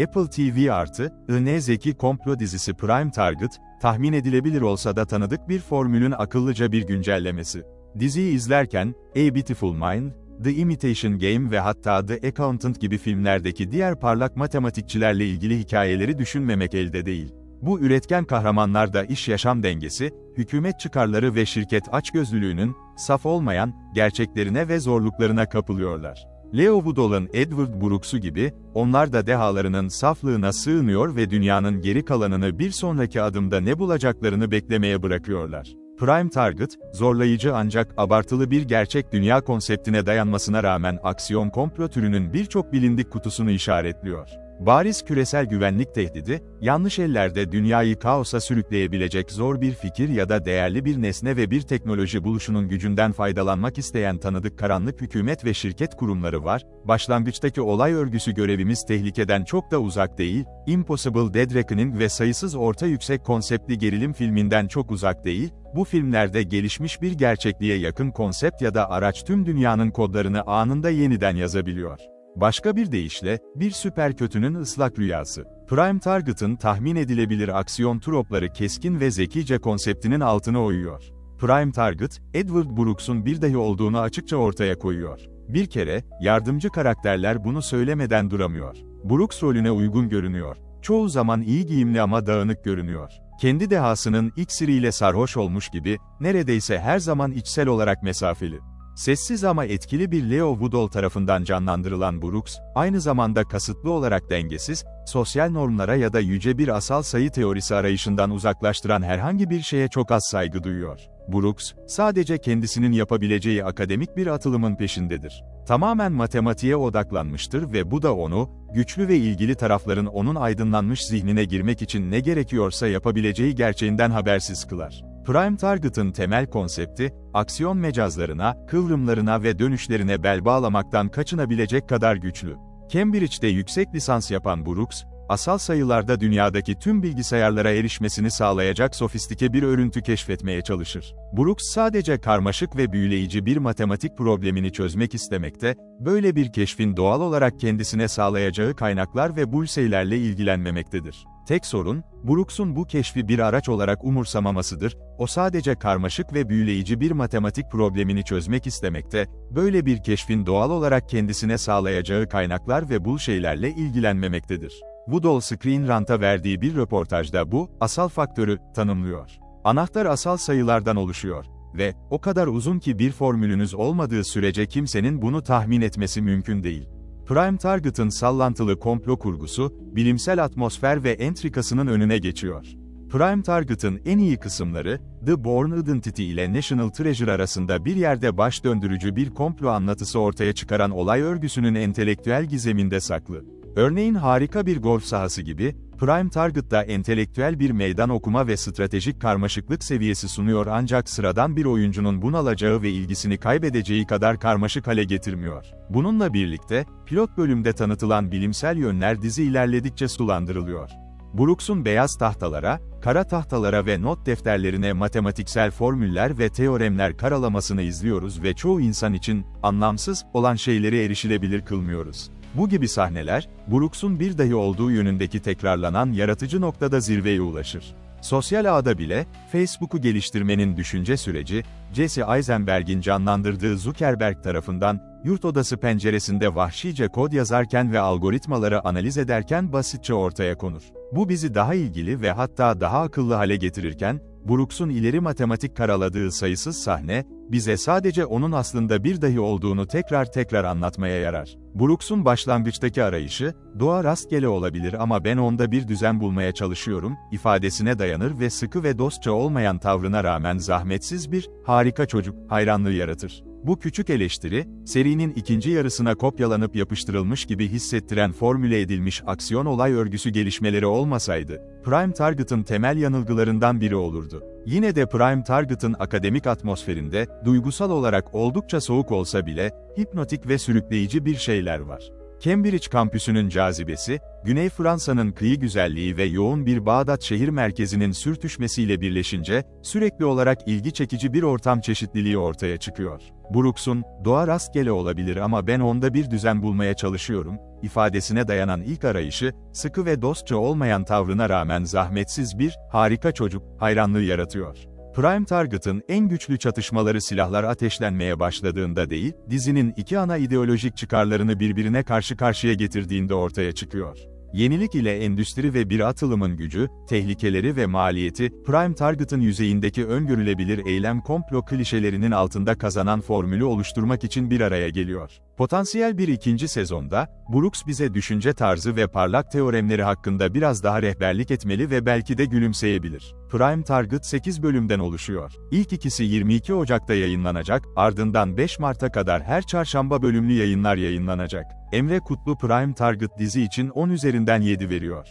Apple TV+'ın zeki komplo dizisi Prime Target, tahmin edilebilir olsa da tanıdık bir formülün akıllıca bir güncellemesi. Diziyi izlerken, A Beautiful Mind, The Imitation Game ve hatta The Accountant gibi filmlerdeki diğer parlak matematikçilerle ilgili hikayeleri düşünmemek elde değil. Bu üretken kahramanlar da iş-yaşam dengesi, hükümet çıkarları ve şirket açgözlülüğünün, saf olmayan, gerçeklerine ve zorluklarına kapılıyorlar. Leo Woodall'ın Edward Brooks'u gibi, onlar da dehalarının saflığına sığınıyor ve dünyanın geri kalanını bir sonraki adımda ne bulacaklarını beklemeye bırakıyorlar. Prime Target, zorlayıcı ancak abartılı bir gerçek dünya konseptine dayanmasına rağmen aksiyon komplo türünün birçok bilindik kutusunu işaretliyor. Bariz küresel güvenlik tehdidi, yanlış ellerde dünyayı kaosa sürükleyebilecek zor bir fikir ya da değerli bir nesne ve bir teknoloji buluşunun gücünden faydalanmak isteyen tanıdık karanlık hükümet ve şirket kurumları var. Başlangıçtaki olay örgüsü görevimiz tehlikeden çok da uzak değil, Impossible Dead Reckoning ve sayısız orta yüksek konseptli gerilim filminden çok uzak değil, bu filmlerde gelişmiş bir gerçekliğe yakın konsept ya da araç tüm dünyanın kodlarını anında yeniden yazabiliyor. Başka bir deyişle, bir süper kötünün ıslak rüyası. Prime Target'ın tahmin edilebilir aksiyon tropları keskin ve zekice konseptinin altına oyuyor. Prime Target, Edward Brooks'un bir dahi olduğunu açıkça ortaya koyuyor. Bir kere, yardımcı karakterler bunu söylemeden duramıyor. Brooks rolüne uygun görünüyor. Çoğu zaman iyi giyimli ama dağınık görünüyor. Kendi dehasının iksiriyle sarhoş olmuş gibi, neredeyse her zaman içsel olarak mesafeli. Sessiz ama etkili bir Leo Woodall tarafından canlandırılan Brooks, aynı zamanda kasıtlı olarak dengesiz, sosyal normlara ya da yüce bir asal sayı teorisi arayışından uzaklaştıran herhangi bir şeye çok az saygı duyuyor. Brooks, sadece kendisinin yapabileceği akademik bir atılımın peşindedir. Tamamen matematiğe odaklanmıştır ve bu da onu, güçlü ve ilgili tarafların onun aydınlanmış zihnine girmek için ne gerekiyorsa yapabileceği gerçeğinden habersiz kılar. Prime Target'ın temel konsepti, aksiyon mecazlarına, kıvrımlarına ve dönüşlerine bel bağlamaktan kaçınabilecek kadar güçlü. Cambridge'de yüksek lisans yapan Brooks, asal sayılarda dünyadaki tüm bilgisayarlara erişmesini sağlayacak sofistike bir örüntü keşfetmeye çalışır. Brooks sadece karmaşık ve büyüleyici bir matematik problemini çözmek istemekte, böyle bir keşfin doğal olarak kendisine sağlayacağı kaynaklar ve bulseylerle ilgilenmemektedir. Tek sorun, Brooks'un bu keşfi bir araç olarak umursamamasıdır, o sadece karmaşık ve büyüleyici bir matematik problemini çözmek istemekte, böyle bir keşfin doğal olarak kendisine sağlayacağı kaynaklar ve bulseylerle ilgilenmemektedir. Woodall Screen Rant'a verdiği bir röportajda bu, asal faktörü, tanımlıyor. Anahtar asal sayılardan oluşuyor ve, o kadar uzun ki bir formülünüz olmadığı sürece kimsenin bunu tahmin etmesi mümkün değil. Prime Target'ın sallantılı komplo kurgusu, bilimsel atmosfer ve entrikasının önüne geçiyor. Prime Target'ın en iyi kısımları, The Bourne Identity ile National Treasure arasında bir yerde baş döndürücü bir komplo anlatısı ortaya çıkaran olay örgüsünün entelektüel gizeminde saklı. Örneğin harika bir golf sahası gibi, Prime Target'da entelektüel bir meydan okuma ve stratejik karmaşıklık seviyesi sunuyor ancak sıradan bir oyuncunun bunalacağı ve ilgisini kaybedeceği kadar karmaşık hale getirmiyor. Bununla birlikte, pilot bölümde tanıtılan bilimsel yönler dizi ilerledikçe sulandırılıyor. Brooks'un beyaz tahtalara, kara tahtalara ve not defterlerine matematiksel formüller ve teoremler karalamasını izliyoruz ve çoğu insan için, anlamsız olan şeyleri erişilebilir kılmıyoruz. Bu gibi sahneler, Brooks'un bir dahi olduğu yönündeki tekrarlanan yaratıcı noktada zirveye ulaşır. Sosyal ağda bile, Facebook'u geliştirmenin düşünce süreci, Jesse Eisenberg'in canlandırdığı Zuckerberg tarafından, yurt odası penceresinde vahşice kod yazarken ve algoritmaları analiz ederken basitçe ortaya konur. Bu bizi daha ilgili ve hatta daha akıllı hale getirirken, Brooks'un ileri matematik karaladığı sayısız sahne, bize sadece onun aslında bir dahi olduğunu tekrar anlatmaya yarar. Brooks'un başlangıçtaki arayışı, doğa rastgele olabilir ama ben onda bir düzen bulmaya çalışıyorum, ifadesine dayanır ve sıkı ve dostça olmayan tavrına rağmen zahmetsiz bir, harika çocuk, hayranlığı yaratır. Bu küçük eleştiri, serinin ikinci yarısına kopyalanıp yapıştırılmış gibi hissettiren formüle edilmiş aksiyon olay örgüsü gelişmeleri olmasaydı, Prime Target'ın temel yanılgılarından biri olurdu. Yine de Prime Target'ın akademik atmosferinde, duygusal olarak oldukça soğuk olsa bile, hipnotik ve sürükleyici bir şeyler var. Cambridge kampüsünün cazibesi, Güney Fransa'nın kıyı güzelliği ve yoğun bir Bağdat şehir merkezinin sürtüşmesiyle birleşince, sürekli olarak ilgi çekici bir ortam çeşitliliği ortaya çıkıyor. Brooks'un, doğa rastgele olabilir ama ben onda bir düzen bulmaya çalışıyorum, ifadesine dayanan ilk arayışı, sıkı ve dostça olmayan tavrına rağmen zahmetsiz bir, harika çocuk, hayranlığı yaratıyor. Prime Target'ın en güçlü çatışmaları silahlar ateşlenmeye başladığında değil, dizinin iki ana ideolojik çıkarlarını birbirine karşı karşıya getirdiğinde ortaya çıkıyor. Yenilik ile endüstri ve bir atılımın gücü, tehlikeleri ve maliyeti, Prime Target'ın yüzeyindeki öngörülebilir eylem komplo klişelerinin altında kazanan formülü oluşturmak için bir araya geliyor. Potansiyel bir ikinci sezonda, Brooks bize düşünce tarzı ve parlak teoremleri hakkında biraz daha rehberlik etmeli ve belki de gülümseyebilir. Prime Target 8 bölümden oluşuyor. İlk ikisi 22 Ocak'ta yayınlanacak, ardından 5 Mart'a kadar her çarşamba bölümlü yayınlar yayınlanacak. Emre Kutlu Prime Target dizi için 10 üzerinden 7 veriyor.